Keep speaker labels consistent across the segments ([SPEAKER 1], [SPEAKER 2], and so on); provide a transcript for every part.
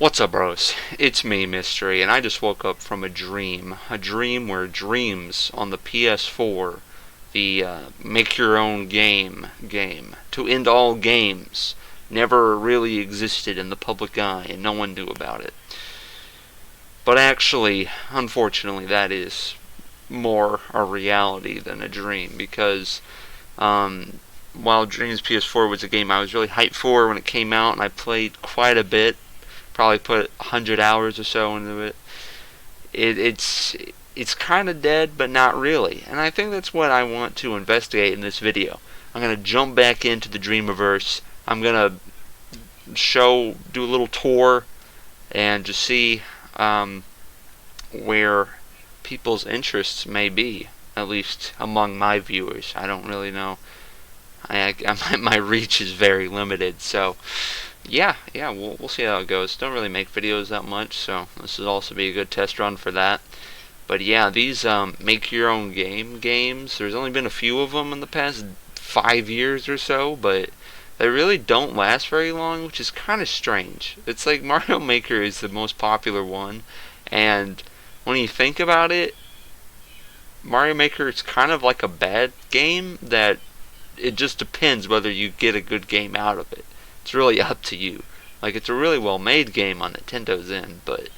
[SPEAKER 1] What's up, bros? It's me, Mystery, and I just woke up from a dream. A dream where Dreams on the PS4, the make your own game, to end all games, never really existed in the public eye, and no one knew about it. But actually, unfortunately, that is more a reality than a dream, because while Dreams PS4 was a game I was really hyped for when it came out, and I played quite a bit, probably put 100 hours or so into it. It's kind of dead, but not really. And I think that's what I want to investigate in this video. I'm going to jump back into the Dreamiverse. I'm going to do a little tour and just see where people's interests may be, at least among my viewers. I don't really know. My reach is very limited, so yeah, we'll see how it goes. Don't really make videos that much, so this will also be a good test run for that. But yeah, these make your own games, there's only been a few of them in the past 5 years or so, but they really don't last very long, which is kind of strange. It's like Mario Maker is the most popular one, and when you think about it, Mario Maker is kind of like a bad game that it just depends whether you get a good game out of it. It's really up to you. Like, it's a really well made game on Nintendo's end, but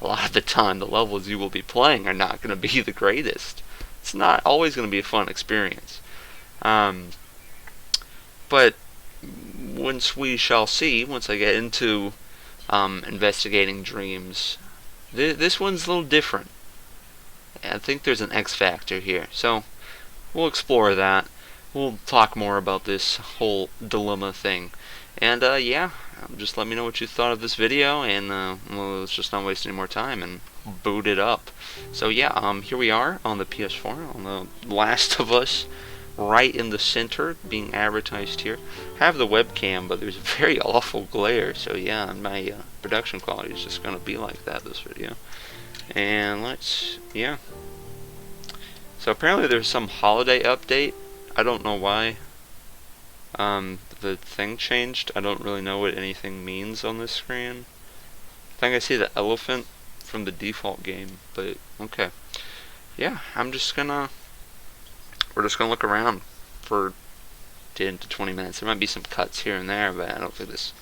[SPEAKER 1] a lot of the time the levels you will be playing are not going to be the greatest. It's not always going to be a fun experience. But once we shall see, once I get into investigating Dreams, this one's a little different. I think there's an X factor here, so we'll explore that. We'll talk more about this whole dilemma thing. And yeah, just let me know what you thought of this video, and well, let's just not waste any more time and boot it up. So yeah, here we are on the PS4, on the Last of Us, right in the center, being advertised here. I have the webcam, but there's very awful glare, so yeah, my production quality is just going to be like that this video. And yeah. So apparently there's some holiday update. I don't know why the thing changed. I don't really know what anything means on this screen. I think I see the elephant from the default game, but okay. Yeah, we're just gonna look around for 10 to 20 minutes. There might be some cuts here and there, but I don't think this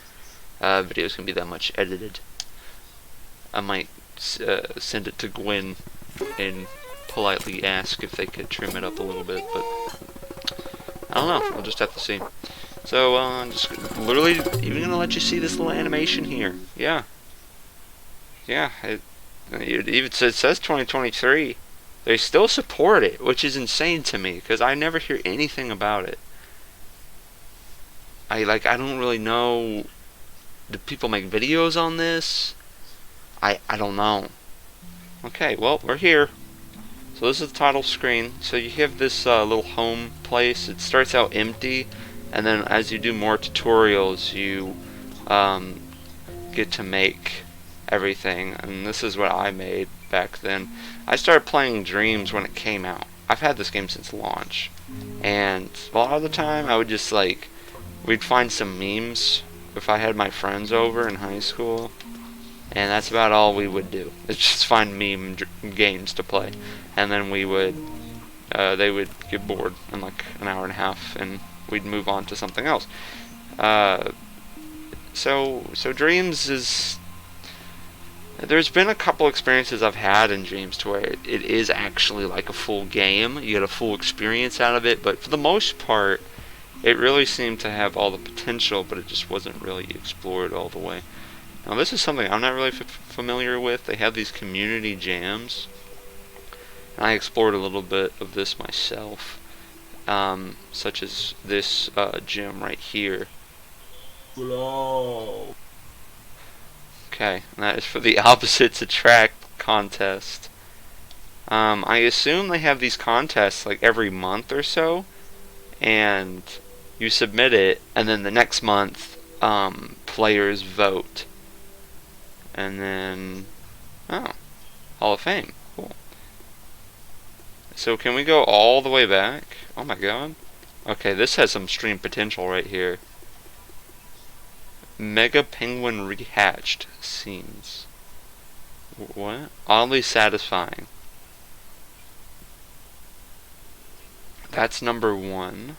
[SPEAKER 1] video is gonna be that much edited. I might send it to Gwen and politely ask if they could trim it up a little bit, but I don't know. We'll just have to see. So, I'm just literally even gonna let you see this little animation here. Yeah. It even says 2023. They still support it, which is insane to me because I never hear anything about it. I don't really know. Do people make videos on this? I don't know. Okay, well, we're here. So this is the title screen. So you have this little home place. It starts out empty, and then as you do more tutorials, you get to make everything. And this is what I made back then. I started playing Dreams when it came out. I've had this game since launch, and a lot of the time I would just we'd find some memes if I had my friends over in high school. And that's about all we would do. It's just find meme games to play, and then they would get bored in like an hour and a half, and we'd move on to something else. So Dreams is. There's been a couple experiences I've had in Dreams to where it is actually like a full game. You get a full experience out of it, but for the most part, it really seemed to have all the potential, but it just wasn't really explored all the way. Now this is something I'm not really familiar with. They have these community jams, and I explored a little bit of this myself, such as this gym right here. Hello. Okay, and that is for the Opposites Attract contest. I assume they have these contests like every month or so, and you submit it, and then the next month players vote. And then, Hall of Fame. Cool. So can we go all the way back? Oh my god. Okay, this has some stream potential right here. Mega Penguin rehatched scenes. What? Oddly satisfying. That's number one.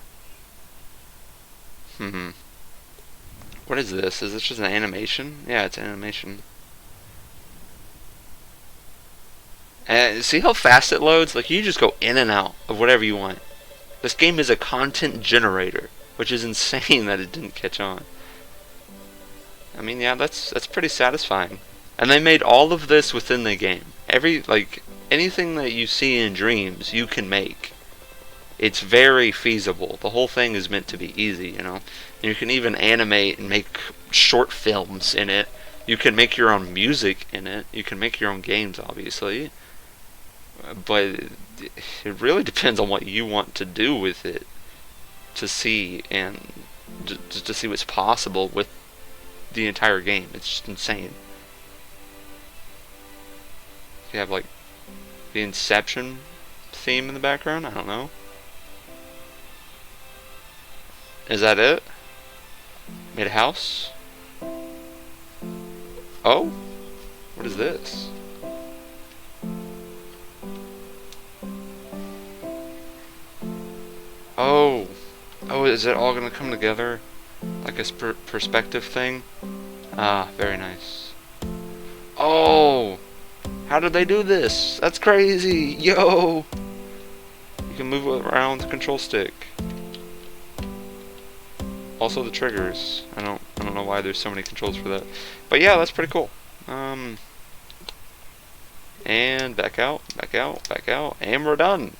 [SPEAKER 1] What is this? Is this just an animation? Yeah, it's an animation. And see how fast it loads? Like, you just go in and out of whatever you want. This game is a content generator, which is insane that it didn't catch on. I mean, yeah, that's pretty satisfying. And they made all of this within the game. Anything that you see in Dreams, you can make. It's very feasible. The whole thing is meant to be easy, you know. And you can even animate and make short films in it. You can make your own music in it. You can make your own games, obviously. But it really depends on what you want to do with it to see and to see what's possible with the entire game. It's just insane. You have like the Inception theme in the background. I don't know. Is that it? Made a house? Oh? What is this? Oh. Oh, is it all gonna come together? Like a perspective thing? Ah, very nice. Oh! How did they do this? That's crazy! Yo! You can move it around with the control stick. Also the triggers. I don't know why there's so many controls for that. But yeah, that's pretty cool. And back out, back out, back out, and we're done.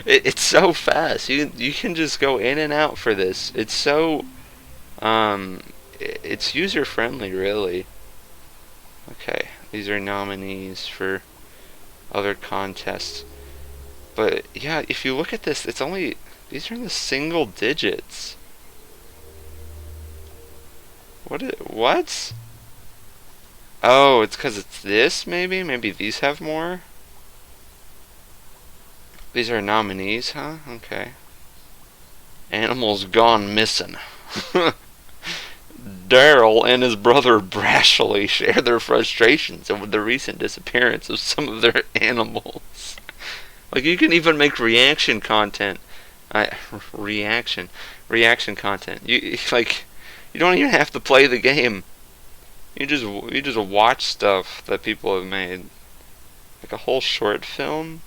[SPEAKER 1] It's so fast. You can just go in and out for this. It's so it's user friendly, really. Okay, these are nominees for other contests. But yeah, if you look at this, it's only, these are in the single digits. What? Oh, it's because it's this, maybe? Maybe these have more? These are nominees, huh? Okay. Animals gone missing. Daryl and his brother Brashley share their frustrations over the recent disappearance of some of their animals. Like, you can even make reaction content. Reaction content. You don't even have to play the game. You just watch stuff that people have made. Like a whole short film.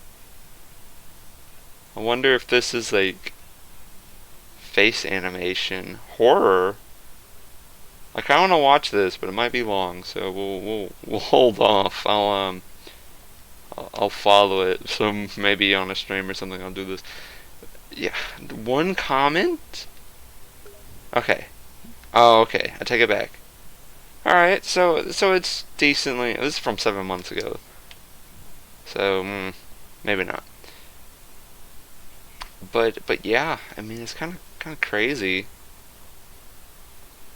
[SPEAKER 1] I wonder if this is like face animation horror. Like, I want to watch this, but it might be long, so we'll hold off. I'll follow it. So maybe on a stream or something I'll do this. Yeah, one comment. Okay. Oh, okay. I take it back. All right. So it's decently. This is from 7 months ago. So maybe not. But yeah, I mean, it's kind of crazy.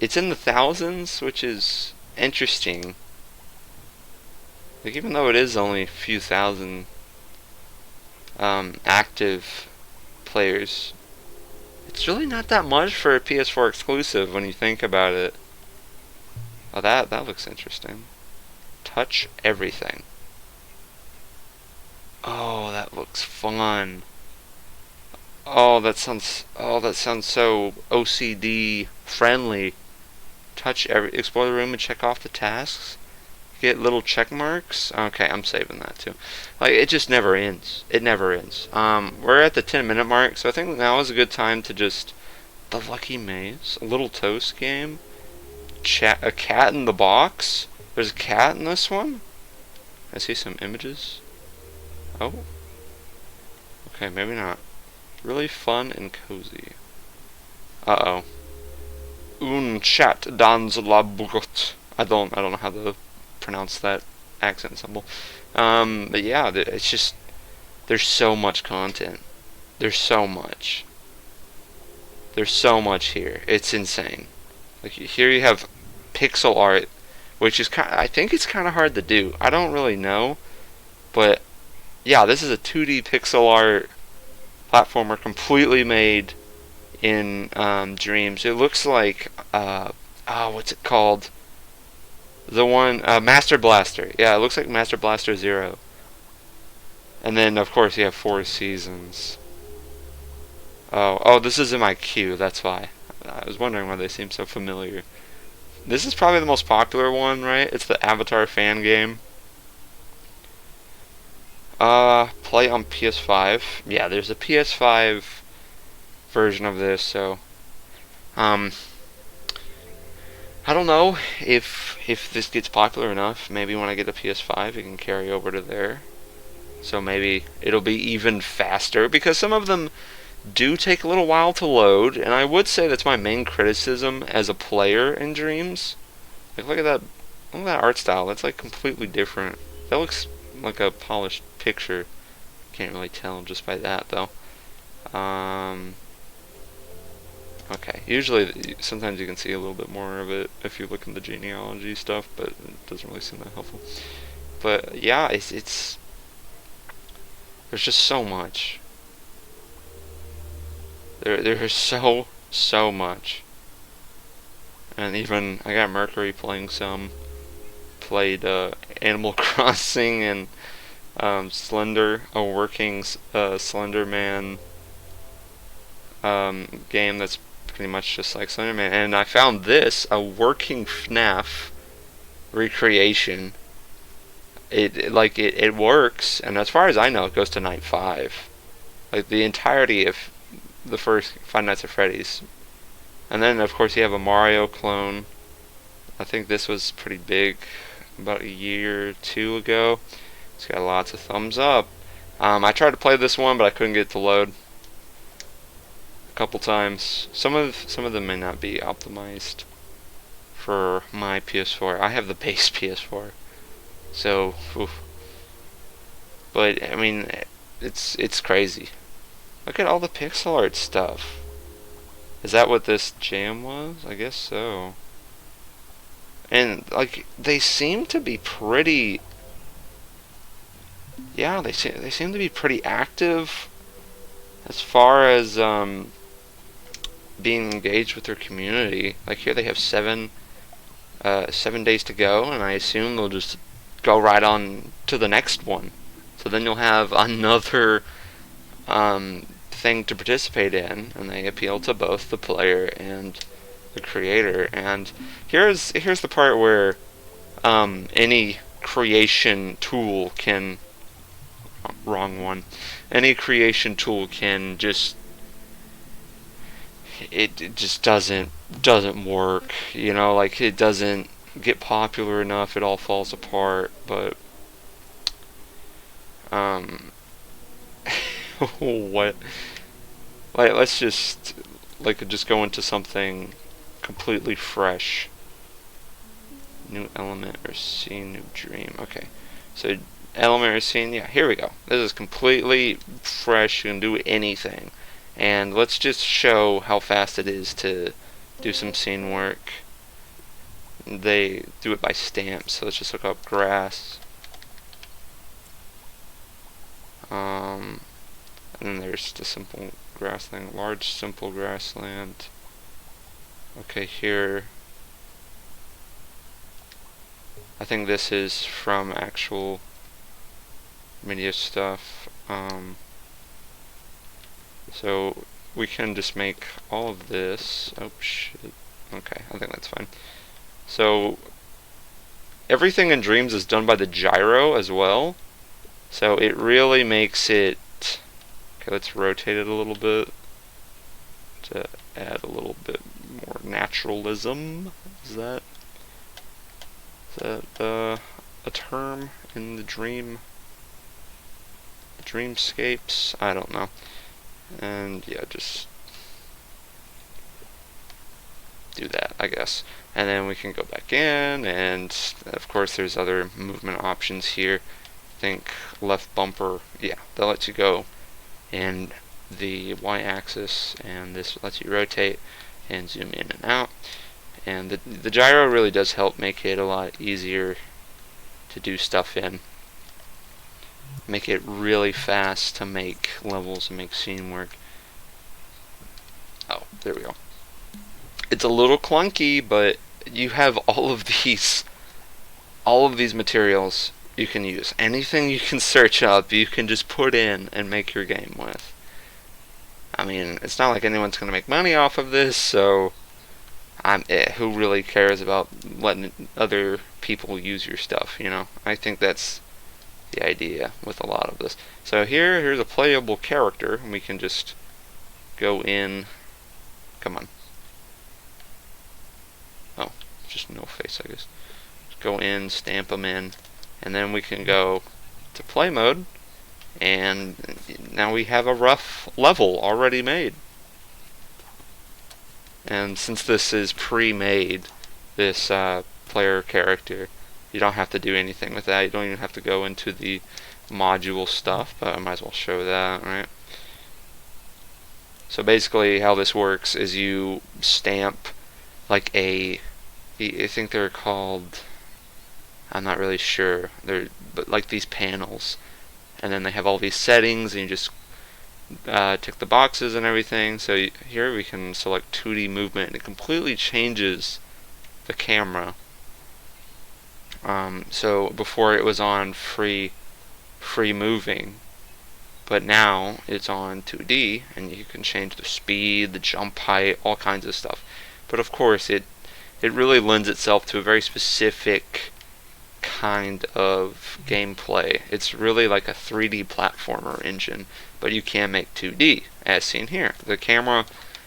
[SPEAKER 1] It's in the thousands, which is interesting. Like, even though it is only a few thousand active players, it's really not that much for a PS4 exclusive when you think about it. Oh, that looks interesting. Touch everything. Oh, that looks fun. Oh, that sounds so OCD friendly. Explore the room and check off the tasks. Get little check marks. Okay, I'm saving that too. Like, it just never ends. It never ends. We're at the 10-minute mark, so I think now is a good time to just the Lucky Maze, a little toast game, a cat in the box. There's a cat in this one. I see some images. Oh. Okay, maybe not. Really fun and cozy. Uh-oh. Un chat dans la bougotte. I don't know how to pronounce that accent symbol. But yeah, it's just, there's so much content. There's so much. There's so much here. It's insane. Like, here you have pixel art, which is I think it's kind of hard to do. I don't really know, but yeah, this is a 2D pixel art platformer completely made in Dreams. It looks like what's it called? The one, Master Blaster. Yeah, it looks like Master Blaster Zero. And then, of course, you have Four Seasons. Oh, this is in my queue, that's why. I was wondering why they seem so familiar. This is probably the most popular one, right? It's the Avatar fan game. Play on PS5. Yeah, there's a PS5 version of this, so I don't know if this gets popular enough. Maybe when I get a PS5, it can carry over to there. So maybe it'll be even faster because some of them do take a little while to load, and I would say that's my main criticism as a player in Dreams. Like, look at that art style. That's like completely different. That looks like a polished picture. Can't really tell just by that though. Okay. Usually, sometimes you can see a little bit more of it if you look in the genealogy stuff, but it doesn't really seem that helpful. But yeah, it's there's just so much. There's so much. And even I got Mercury playing some. Played Animal Crossing and Slender, a working Slender Man game that's pretty much just like Slender Man. And I found this, a working FNAF recreation. It works, and as far as I know, it goes to night 5. Like the entirety of the first Five Nights at Freddy's. And then of course you have a Mario clone. I think this was pretty big about a year or two ago. It's got lots of thumbs up. I tried to play this one, but I couldn't get it to load a couple times. Some of them may not be optimized for my PS4. I have the base PS4, so. Oof. But I mean, it's crazy. Look at all the pixel art stuff. Is that what this jam was? I guess so. And like they seem to be pretty. Yeah, they seem to be pretty active as far as being engaged with their community. Like here they have 7 days to go, and I assume they'll just go right on to the next one. So then you'll have another thing to participate in, and they appeal to both the player and the creator. And here's the part where any creation tool can wrong one. Any creation tool can just it just doesn't work. You know, like it doesn't get popular enough. It all falls apart. But what? Like let's just go into something completely fresh. New element or scene, new dream. Okay, so element or scene. Yeah, here we go. This is completely fresh. You can do anything, and let's just show how fast it is to do some scene work. They do it by stamps. So let's just look up grass. And then there's the simple grass thing. Large simple grassland. Okay, here. I think this is from actual media stuff. So we can just make all of this. Oh shit. Okay, I think that's fine. So everything in Dreams is done by the gyro as well. So it really makes it. Okay, let's rotate it a little bit to add a little bit more naturalism. Is that a term in the dreamscapes? I don't know. And yeah, just do that, I guess. And then we can go back in, and of course there's other movement options here. I think left bumper, yeah, that lets you go in the y-axis, and this lets you rotate and zoom in and out. And the gyro really does help make it a lot easier to do stuff in. Make it really fast to make levels and make scene work. Oh, there we go. It's a little clunky, but you have all of these materials you can use. Anything you can search up, you can just put in and make your game with. I mean, it's not like anyone's going to make money off of this, so who really cares about letting other people use your stuff, you know? I think that's the idea with a lot of this. So here's a playable character, and we can just go in. Come on. Oh, just no face, I guess. Just go in, stamp them in, and then we can go to play mode, and now we have a rough level already made. And since this is pre-made, this player character, you don't have to do anything with that. You don't even have to go into the module stuff, but I might as well show that, right? So basically how this works is you stamp like I think they're called, I'm not really sure, but like these panels, and then they have all these settings, and you just tick the boxes and everything. So here we can select 2D movement, and it completely changes the camera. So before it was on free moving, but now it's on 2D, and you can change the speed, the jump height, all kinds of stuff. But of course it really lends itself to a very specific kind of gameplay. It's really like a 3D platformer engine, but you can make 2D, as seen here. The camera,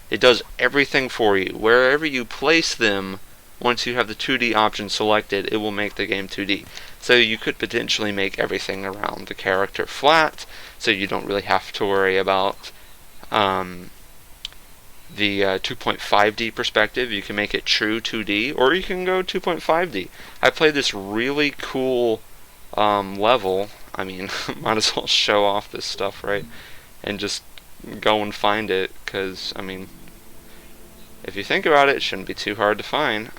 [SPEAKER 1] it does everything for you. Wherever you place them, once you have the 2D option selected, it will make the game 2D. So you could potentially make everything around the character flat, so you don't really have to worry about the 2.5D perspective. You can make it true 2D, or you can go 2.5D. I played this really cool level. I mean, might as well show off this stuff, right? And just go and find it, because, I mean, if you think about it, it shouldn't be too hard to find.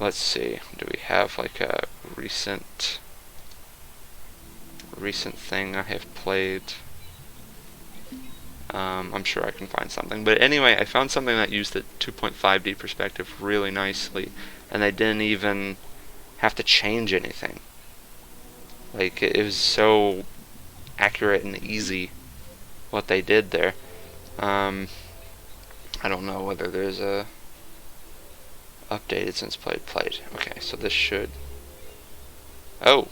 [SPEAKER 1] Let's see, do we have like a recent thing I have played? I'm sure I can find something. But anyway, I found something that used the 2.5D perspective really nicely, and they didn't even have to change anything. Like, it was so accurate and easy what they did there. I don't know whether there's a updated since played. Okay, so this should... Oh!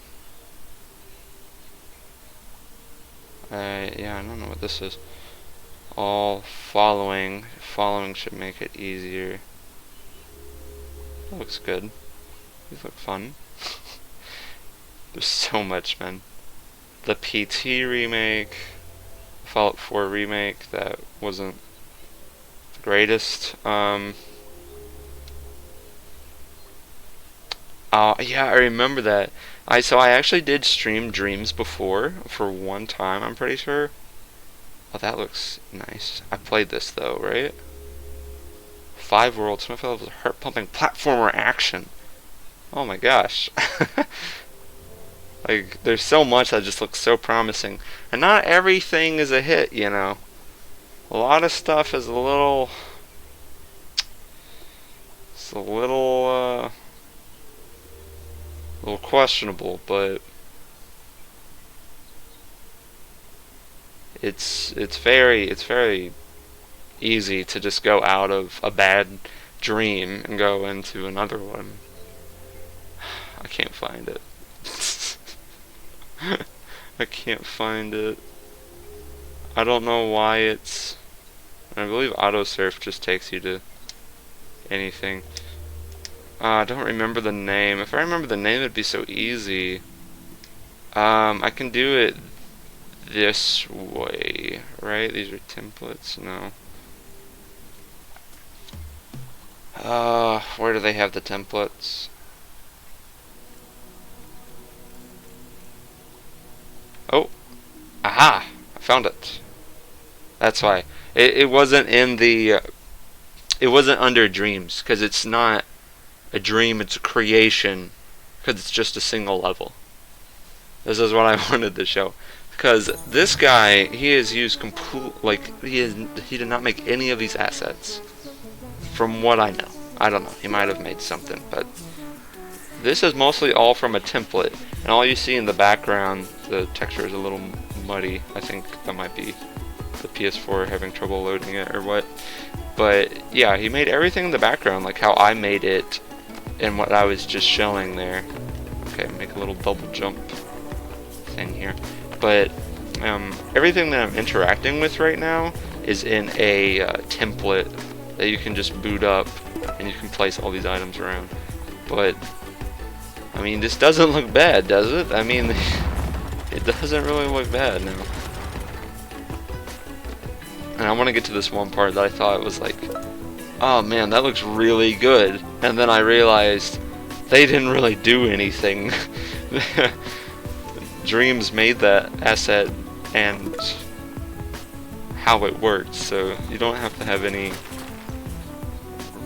[SPEAKER 1] Yeah, I don't know what this is. All following should make it easier. That looks good. These look fun. There's so much, man. The PT remake, Fallout 4 remake, that wasn't the greatest. Yeah, I remember that. So I actually did stream Dreams before, for one time, I'm pretty sure. Oh, that looks nice. I played this though, right? 5 worlds, 25 levels of heart-pumping platformer action. Oh my gosh. Like, there's so much that just looks so promising. And not everything is a hit, you know. A lot of stuff is a little... It's a little questionable, but... It's very easy to just go out of a bad dream and go into another one. I can't find it. I can't find it. I don't know why it's... I believe autosurf just takes you to anything. I don't remember the name. If I remember the name, it'd be so easy. I can do it this way, right? These are templates. No. Where do they have the templates? Oh, aha! I found it. That's why it wasn't in the. It wasn't under dreams, because it's not a dream. It's a creation, because it's just a single level. This is what I wanted to show. Because this guy, he has used he did not make any of these assets. from what I know. I don't know, he might have made something, but this is mostly all from a template, and all you see in the background, the texture is a little muddy. I think that might be the PS4 having trouble loading it or what. But yeah, he made everything in the background like how I made it and what I was just showing there. Okay, make a little double jump thing here. But everything that I'm interacting with right now is in a template that you can just boot up and you can place all these items around. But I mean, this doesn't look bad, does it? I mean, it doesn't really look bad now. And I want to get to this one part that I thought was like, oh man, that looks really good. And then I realized they didn't really do anything. Dreams made that asset and how it worked, so you don't have to have any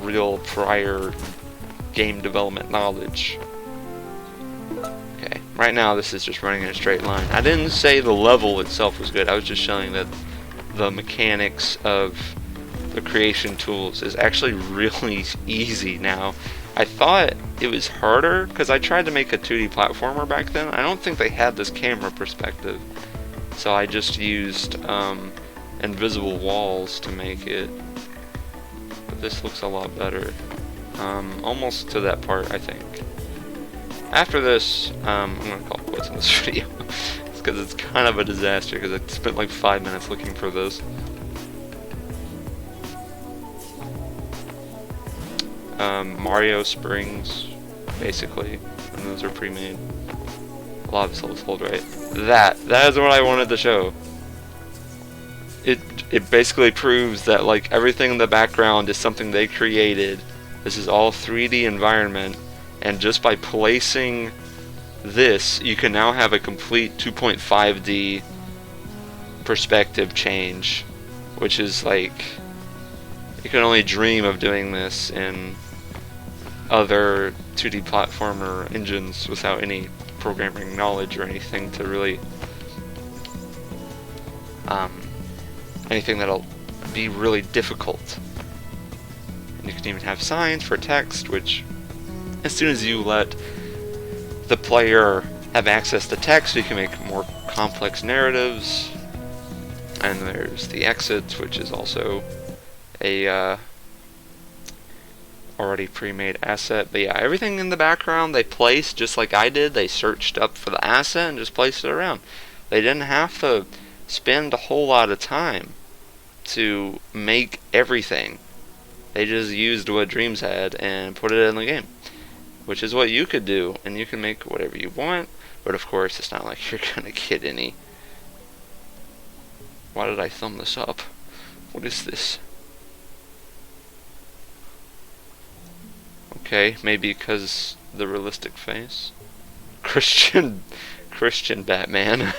[SPEAKER 1] real prior game development knowledge. Okay, right now this is just running in a straight line. I didn't say the level itself was good, I was just showing that the mechanics of the creation tools is actually really easy now. I thought it was harder because I tried to make a 2D platformer back then. I don't think they had this camera perspective, so I just used invisible walls to make it. But this looks a lot better. Almost to that part, I think. After this, I'm gonna call it quits in this video because it's kind of a disaster because I spent like 5 minutes looking for this. Mario Springs, basically, and those are pre-made. A lot of this levels hold, right? That is what I wanted to show. It basically proves that like everything in the background is something they created. This is all 3D environment, and just by placing this, you can now have a complete 2.5D perspective change, which is like, you can only dream of doing this in other 2D platformer engines without any programming knowledge or anything to really anything that'll be really difficult. And you can even have signs for text, which as soon as you let the player have access to text, you can make more complex narratives. And there's the exits, which is also a already pre-made asset. But yeah, everything in the background they placed just like I did. They searched up for the asset and just placed it around. They didn't have to spend a whole lot of time to make everything. They just used what Dreams had and put it in the game, which is what you could do, and you can make whatever you want, but of course it's not like you're gonna get any. Why did I thumb this up? What is this? Okay, maybe because the realistic face. Christian Batman.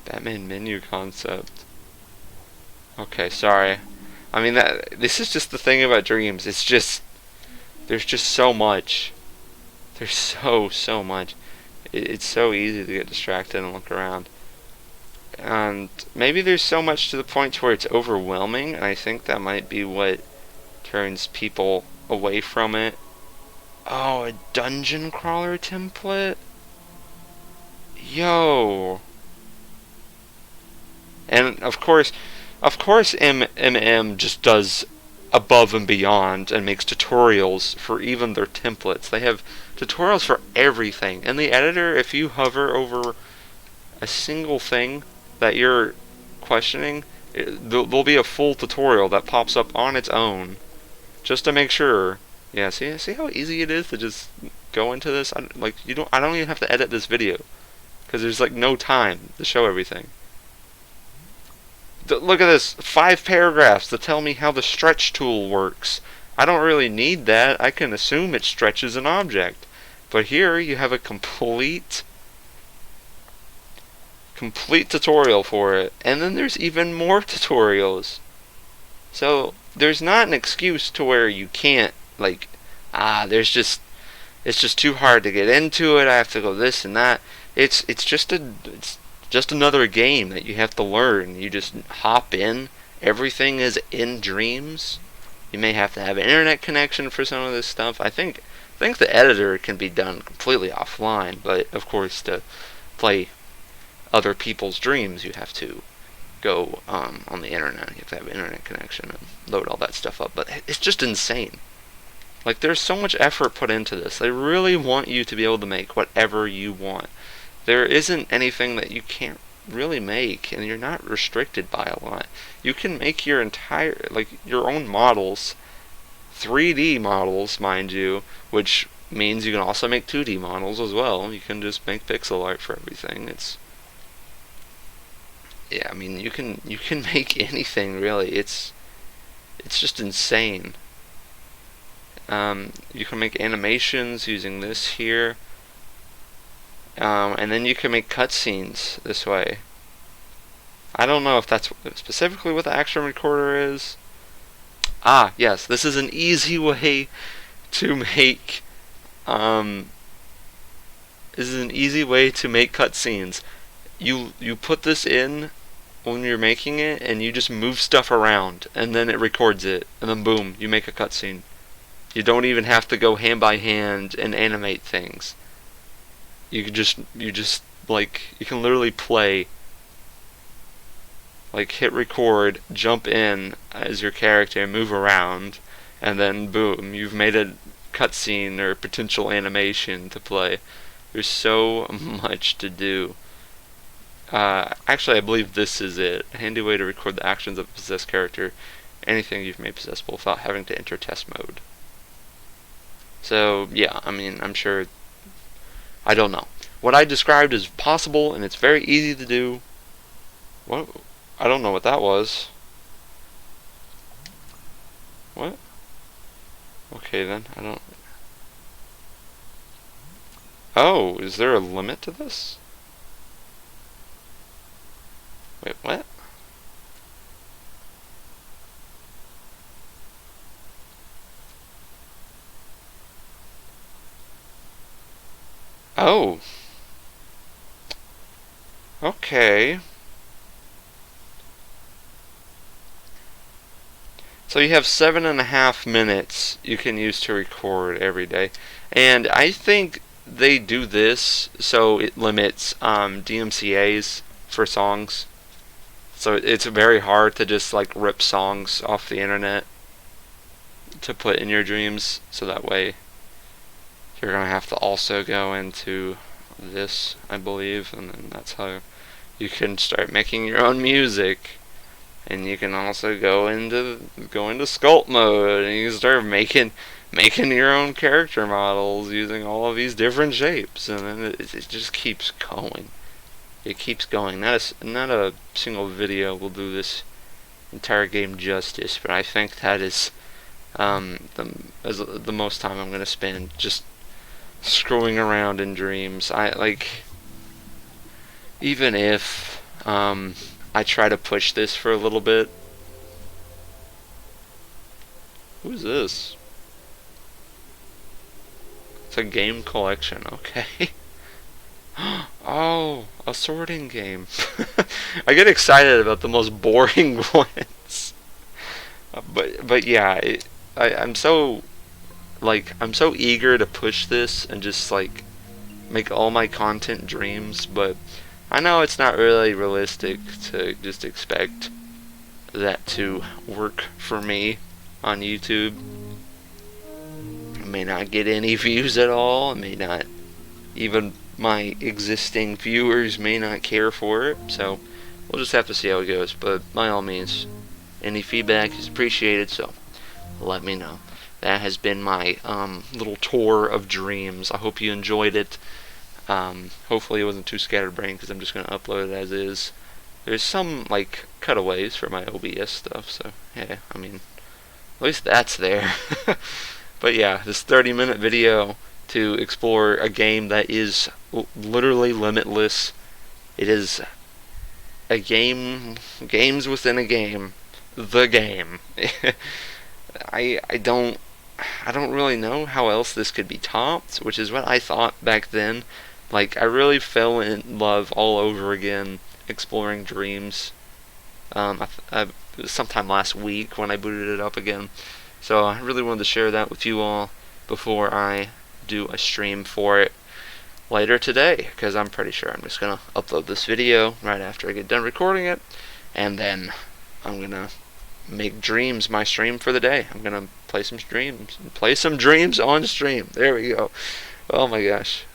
[SPEAKER 1] Batman menu concept. Okay, sorry. I mean, this is just the thing about Dreams. It's just, there's just so much. There's so much. It's so easy to get distracted and look around. And maybe there's so much to the point where it's overwhelming, and I think that might be what turns people away from it. Oh, a dungeon crawler template? Yo. And of course MM just does above and beyond and makes tutorials for even their templates. They have tutorials for everything. In the editor, if you hover over a single thing that you're questioning, there'll be a full tutorial that pops up on its own just to make sure. Yeah, see how easy it is to just go into this? I don't even have to edit this video because there's like no time to show everything. Look at this, 5 paragraphs to tell me how the stretch tool works. I don't really need that. I can assume it stretches an object. But here you have a complete tutorial for it. And then there's even more tutorials. So there's not an excuse to where you can't, like, it's just too hard to get into it. I have to go this and that. It's just another game that you have to learn. You just hop in everything is in Dreams. You may have to have an internet connection for some of this stuff. I think the editor can be done completely offline, but of course to play other people's dreams, you have to go on the internet. You have to have an internet connection and load all that stuff up. But it's just insane. Like, there's so much effort put into this. They really want you to be able to make whatever you want. There isn't anything that you can't really make, and you're not restricted by a lot. You can make your your own models, 3D models, mind you, which means you can also make 2D models as well. You can just make pixel art for everything. Yeah, I mean, you can make anything really. It's just insane. You can make animations using this here, and then you can make cutscenes this way. I don't know if that's specifically what the action recorder is. Ah, yes, this is an easy way to make. This is an easy way to make cutscenes. You put this in when you're making it, and you just move stuff around, and then it records it, and then boom, you make a cutscene. You don't even have to go hand by hand and animate things. You can you can literally play, like, hit record, jump in as your character, move around, and then boom, you've made a cutscene or potential animation to play. There's so much to do. Actually, I believe this is it. A handy way to record the actions of a possessed character, anything you've made possessable without having to enter test mode. So, yeah, I mean, I'm sure, I don't know. What I described is possible, and it's very easy to do. What? I don't know what that was. What? Okay, then, I don't... Oh, is there a limit to this? Wait, what? Oh. Okay. So you have 7.5 minutes you can use to record every day. And I think they do this so it limits DMCAs for songs. So it's very hard to just like rip songs off the internet to put in your dreams. So that way you're going to have to also go into this, I believe. And then that's how you can start making your own music. And you can also go into sculpt mode, and you can start making your own character models using all of these different shapes, and then it just keeps going. It keeps going. Not a single video will do this entire game justice, but I think that is the most time I'm gonna spend just screwing around in dreams. Even if I try to push this for a little bit. Who's this? It's a game collection, okay. Oh, a sorting game. I get excited about the most boring ones. But yeah, I'm so eager to push this and just like make all my content dreams, but I know it's not really realistic to just expect that to work for me on YouTube. I may not get any views at all. I may not, even my existing viewers may not care for it. So we'll just have to see how it goes. But by all means, any feedback is appreciated. So let me know. That has been my little tour of dreams. I hope you enjoyed it. Hopefully it wasn't too scatterbrained, because I'm just going to upload it as is. There's some like cutaways for my OBS stuff, so yeah, I mean, at least that's there. But yeah, this 30-minute video to explore a game that is literally limitless. It is a games within a game, the game. I don't really know how else this could be topped, which is what I thought back then. Like, I really fell in love all over again exploring dreams. It was sometime last week when I booted it up again. So I really wanted to share that with you all before I do a stream for it later today, because I'm pretty sure I'm just going to upload this video right after I get done recording it, and then I'm going to make Dreams my stream for the day. I'm going to play some dreams on stream. There we go. Oh my gosh.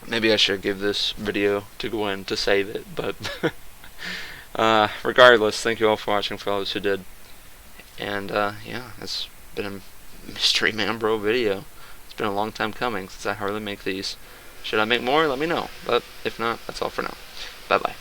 [SPEAKER 1] Maybe I should give this video to Gwen to save it, but regardless, thank you all for watching, for all those who did. And yeah, it's been a Mystery Man Bro video. It's been a long time coming since I hardly make these. Should I make more? Let me know. But if not, that's all for now. Bye bye.